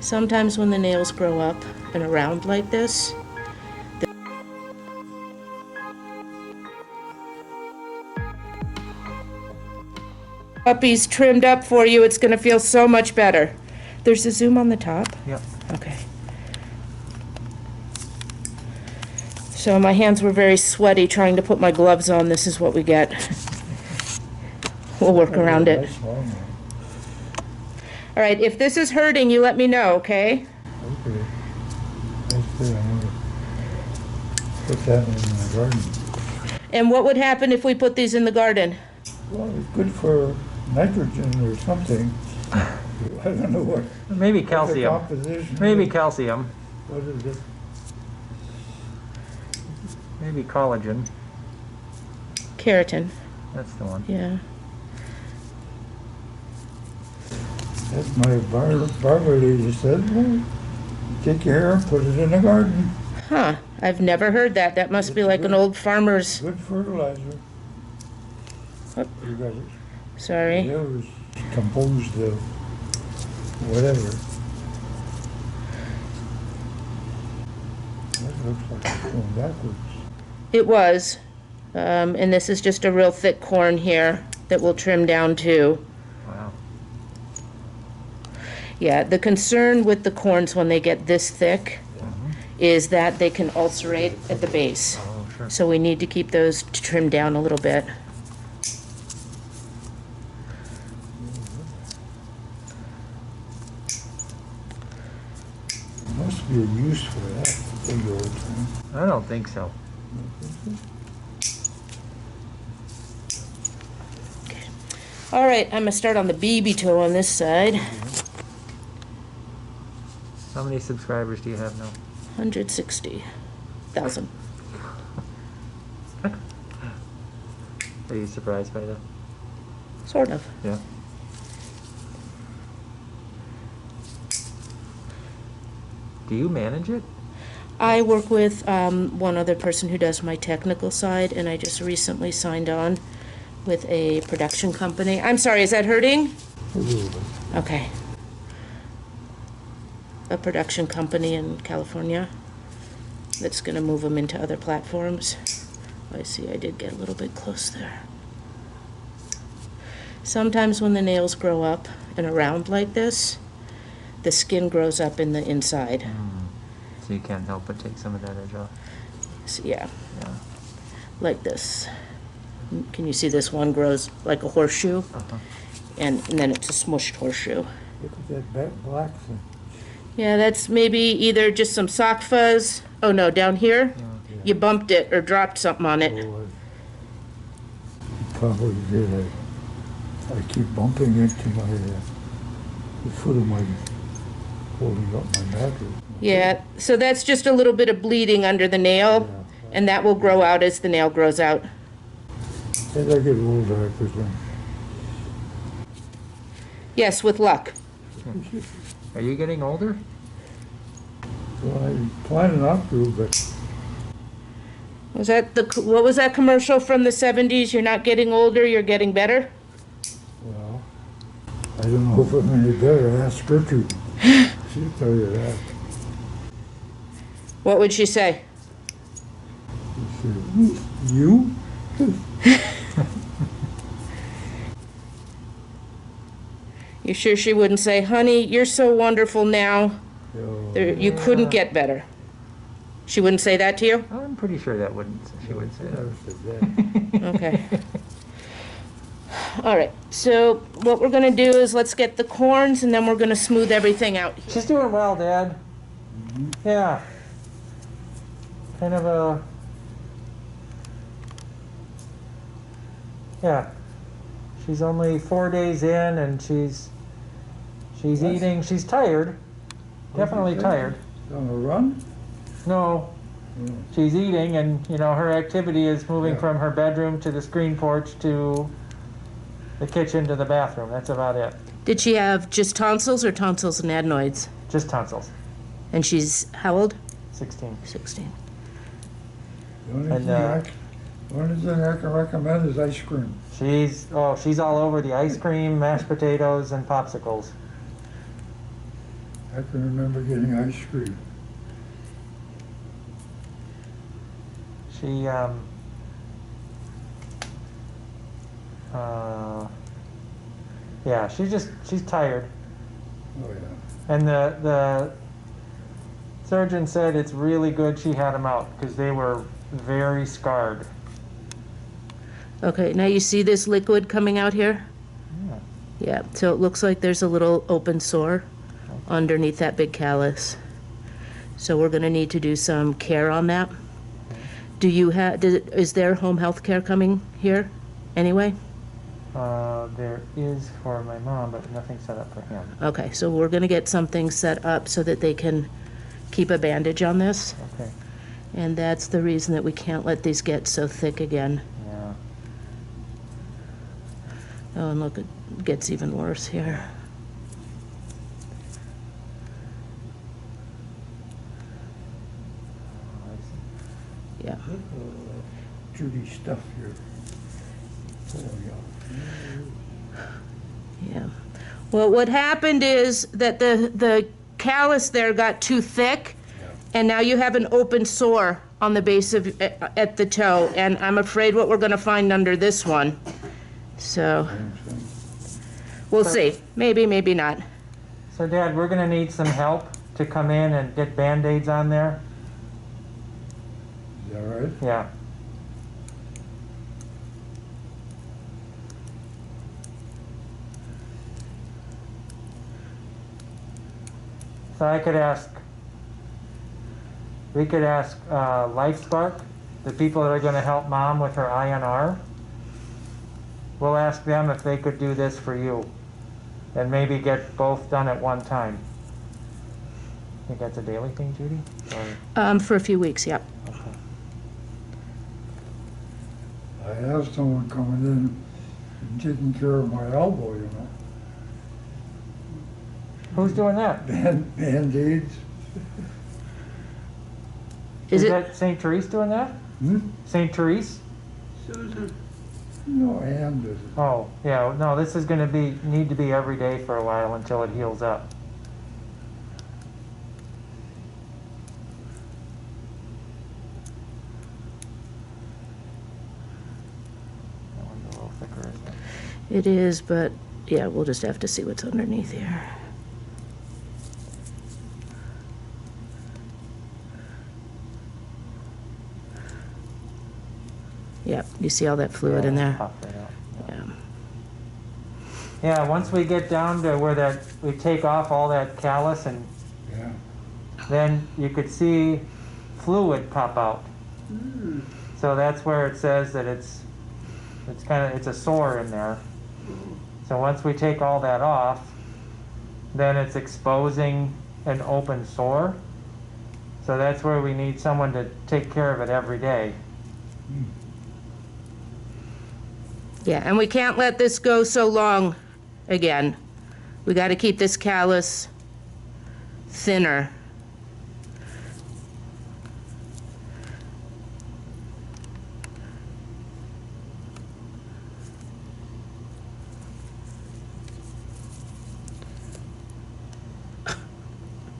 Sometimes when the nails grow up and around like this, puppy's trimmed up for you, it's going to feel so much better. There's a zoom on the top? Yep. Okay. So my hands were very sweaty trying to put my gloves on. This is what we get. We'll work around it. All right, if this is hurting, you let me know, okay? Okay. That's good. I wonder what's happening in the garden. And what would happen if we put these in the garden? Well, it's good for nitrogen or something. I don't know what. Maybe what the calcium. composition Maybe is. calcium. What is it? Maybe collagen. Keratin. That's the one. Yeah. That's my barber lady said, well, take your hair and put it in the garden. Huh. I've never heard that. That must be like an old farmer's. Good fertilizer. Oh. You got it. Sorry. It was composed of whatever. That looks like it's going backwards. It was. And this is just a real thick corn here that we'll trim down to. Wow. Yeah, the concern with the corns when they get this thick is that they can ulcerate at the base. Oh, sure. So we need to keep those trimmed down a little bit. There must be a use for that big old thing. I don't think so. All right, I'm gonna start on the BB toe on this side. How many subscribers do you have now? 160,000. Are you surprised by that? Sort of. Yeah. Do you manage it? I work with one other person who does my technical side, and I just recently signed on with a production company. I'm sorry, is that hurting? A little bit. Okay. A production company in California that's going to move them into other platforms. I see I did get a little bit close there. Sometimes when the nails grow up and around like this, the skin grows up in the inside. So you can't help but take some of that edge off. So, yeah, Yeah. like this. Can you see this one grows like a horseshoe? Uh-huh. And then it's a smushed horseshoe. Look at that black thing. Yeah, that's maybe either just some sock fuzz. Oh no, down here, you bumped it or dropped something on it. Oh, I probably did. I keep bumping into my the foot of my holding up my mattress. Yeah, so that's just a little bit of bleeding under the nail, and that will grow out as the nail grows out. As I get older, I presume. Yes, with luck. Are you getting older? Well, I'm planning not to, but Was that what was that commercial from the 70s? You're not getting older, you're getting better? well, I don't know if I'm any better. Ask Gertrude. She'll tell you that. What would she say? She said, "You?" You sure she wouldn't say, honey, you're so wonderful now, Oh, you couldn't get better? She wouldn't say that to you? I'm pretty sure that wouldn't. She would say never that. said that. Okay. All right, so what we're gonna do is let's get the corns and then we're gonna smooth everything out. She's doing well, Dad. Yeah. Kind of a... Yeah. She's only 4 days in and she's eating. She's tired. Definitely tired. On a run? No. She's eating and, you know, her activity is moving from her bedroom to the screen porch to the kitchen to the bathroom. That's about it. Did she have just tonsils or tonsils and adenoids? Just tonsils. And she's how old? 16. 16. The only And, thing I can recommend is ice cream. She's all over the ice cream, mashed potatoes, and popsicles. I can remember getting ice cream. She, yeah, she's tired. Oh, yeah. And the surgeon said it's really good she had them out because they were very scarred. Okay, now you see this liquid coming out here? Yeah. Yeah, so it looks like there's a little open sore underneath that big callus. So we're gonna need to do some care on that. Do you have, is there home health care coming here anyway? There is for my mom, but nothing set up for him. Okay, so we're gonna get something set up so that they can keep a bandage on this. Okay. And that's the reason that we can't let these get so thick again. Yeah. Oh, and look, it gets even worse here. Oh, I see. Yeah. Judy stuff here. Oh, yeah. Yeah. Well, what happened is that the callus there got too thick, and now you have an open sore on the base of at the toe, and I'm afraid what we're going to find under this one. So we'll see. Maybe, maybe not. So, Dad, we're going to need some help to come in and get Band-Aids on there. Is that right? Yeah. So we could ask LifeSpark, the people that are going to help Mom with her INR. We'll ask them if they could do this for you and maybe get both done at one time. Think that's a daily thing, Judy? Or, For a few weeks, yep. okay. I have someone coming in and taking care of my elbow, you know. Who's doing that? Band-Aids. Is it? that St. Therese doing that? Hmm? St. Therese? No, Ann does it. Oh, yeah, no, this is gonna need to be every day for a while until it heals up. That one's a little thicker, isn't it? It is, but yeah, we'll just have to see what's underneath here. Yep, you see all that fluid in there? Pop that out. Yeah. Yeah, once we get down to where we take off all that callus, and Yeah. then you could see fluid pop out. So that's where it says that it's a sore in there. So once we take all that off, then it's exposing an open sore. So that's where we need someone to take care of it every day. Yeah, and we can't let this go so long again. We got to keep this callus thinner.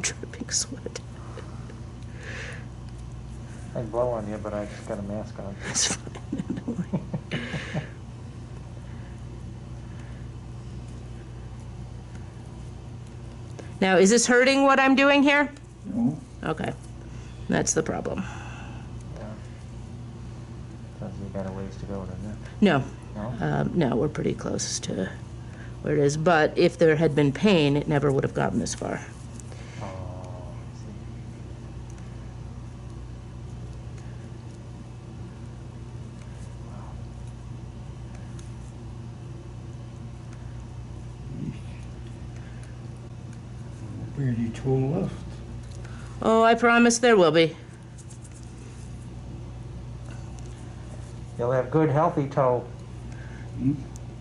Dripping sweat. I blow on you, but I just got a mask on. That's fine. Don't worry. Now, is this hurting what I'm doing here? No. Okay, that's the problem. Yeah. Says you got a ways to go, doesn't it? No, No? no, we're pretty close to where it is. But if there had been pain, it never would have gotten this far. Oh, I see. Really toe left. Oh, I promise there will be. You'll have good, healthy toe. Hmm?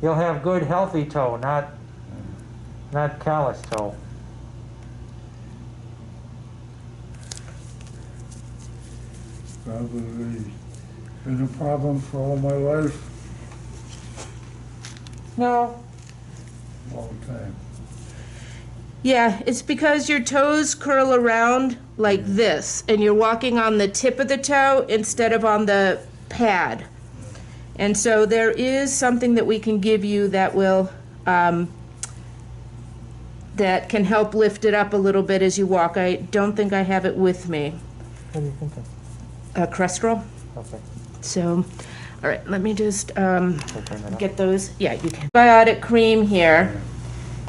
You'll have good, healthy toe, not callous toe. Probably been a problem for all my life, No, all the time. Yeah, it's because your toes curl around like this, and you're walking on the tip of the toe instead of on the pad. And so there is something that we can give you that will, that can help lift it up a little bit as you walk. I don't think I have it with me. What are you thinking? Crest Roll. Okay. So, all right, let me just So turn that up. get those. Yeah, you can. Biotic cream here.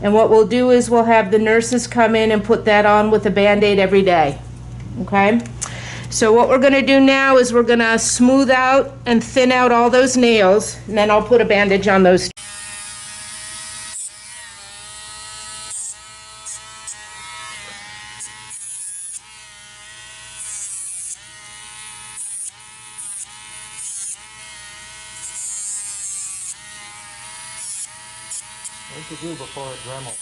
And what we'll do is we'll have the nurses come in and put that on with a Band-Aid every day. Okay? So what we're gonna do now is we're gonna smooth out and thin out all those nails, and then I'll put a bandage on those. What did you do before a Dremel?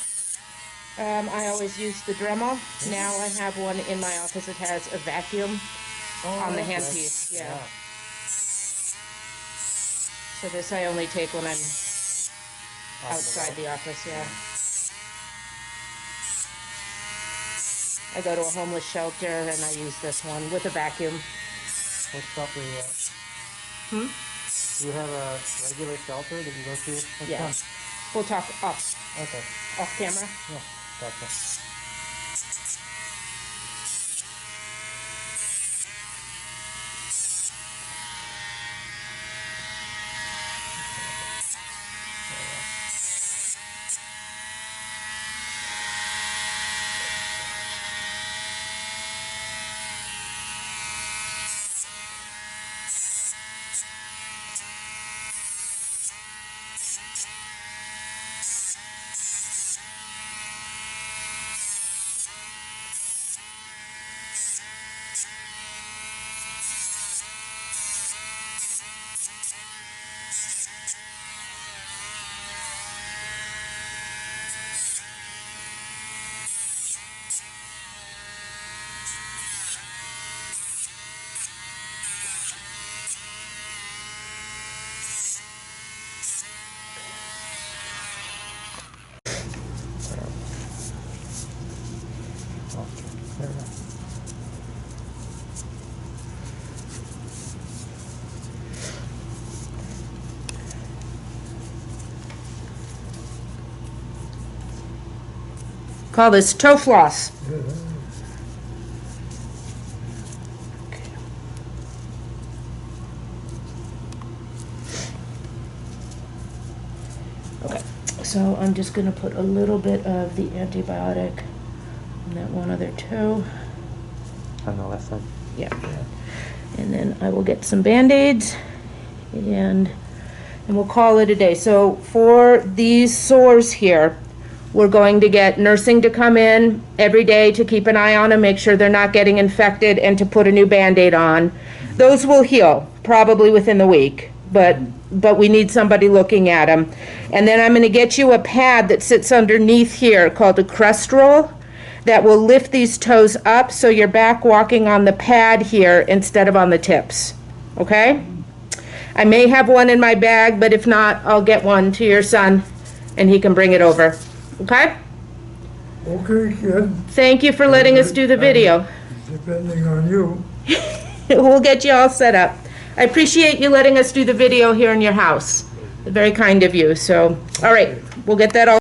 I always use the Dremel. Now I have one in my office that has a vacuum on the handpiece. Yeah. So this I only take when I'm outside the office, yeah. I go to a homeless shelter and I use this one with a vacuum. What shelter are you at? Do you have a regular shelter that you go to? Which Yeah. one? We'll talk off Okay. camera. Yeah. Gotcha. There we go. Call this toe floss. Okay, so I'm just gonna put a little bit of the antibiotic on that one other toe. On the left side. Yeah. And then I will get some Band-Aids and we'll call it a day. So for these sores here, we're going to get nursing to come in every day to keep an eye on them, make sure they're not getting infected, and to put a new Band-Aid on. Those will heal probably within the week, but we need somebody looking at them. And then I'm going to get you a pad that sits underneath here called a Crest Roll that will lift these toes up so you're back walking on the pad here instead of on the tips. Okay? I may have one in my bag, but if not, I'll get one to your son and he can bring it over. Okay? Okay, kid, Thank you for letting us do the video. depending on you. We'll get you all set up. I appreciate you letting us do the video here in your house. Very kind of you. So, all right, we'll get that all.